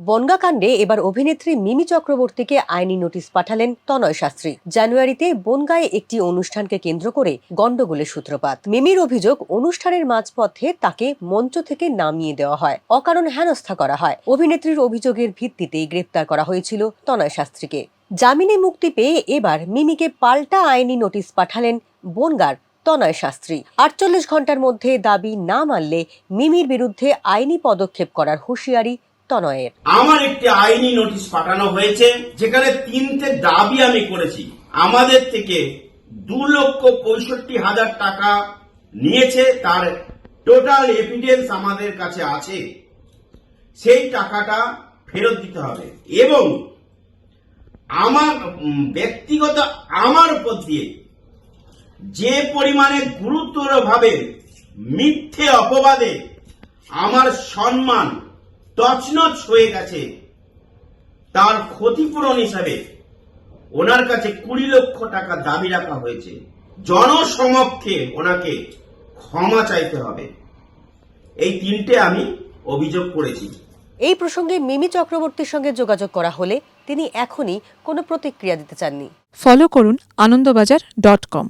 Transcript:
বনগাঁ কাণ্ডে এবার অভিনেত্রী মিমি চক্রবর্তীকে আইনি নোটিশ পাঠালেন তনয় শাস্ত্রী। জানুয়ারিতে বনগাঁয়ে একটি অনুষ্ঠানকে কেন্দ্র করে গন্ডগোলের সূত্রপাত। মিমির অভিযোগ, অনুষ্ঠানের মাঝপথে তাকে মঞ্চ থেকে নামিয়ে দেওয়া হয়, অকারণ হেনস্থা করা হয়। অভিনেত্রীর অভিযোগের ভিত্তিতেই গ্রেপ্তার করা হয়েছিল তনয় শাস্ত্রীকে। জামিনে মুক্তি পেয়ে এবার মিমিকে পাল্টা আইনি নোটিশ পাঠালেন বনগাঁর তনয় শাস্ত্রী। ৪৮ ঘন্টার মধ্যে দাবি না মানলে মিমির বিরুদ্ধে আইনি পদক্ষেপ করার হুঁশিয়ারি তনয়ের। আমার একটি আইনি নোটিশ পাঠানো হয়েছে, যেখানে 3টে দাবি আমি করেছি। আমাদের থেকে 2,65,000 টাকা নিয়েছে, তার টোটাল এভিডেন্স আমাদের কাছে আছে। সেই টাকাটা ফেরত দিতে হবে এবং আমার ব্যক্তিগত আমার উপর দিয়ে যে পরিমাণে গুরুতরভাবে মিথ্যে অপবাদে আমার সম্মান তছনছ হয়ে গেছে, তার ক্ষতিপূরণ হিসাবে ওনার কাছে 20 লক্ষ টাকা দাবি রাখা হয়েছে। জনসমক্ষে ওনাকে ক্ষমা চাইতে হবে। এই 3টে আমি অভিযোগ করেছি। এই প্রসঙ্গে মিমি চক্রবর্তীর সঙ্গে যোগাযোগ করা হলে তিনি এখনই কোনো প্রতিক্রিয়া দিতে চাননি। ফলো করুন আনন্দবাজার.com।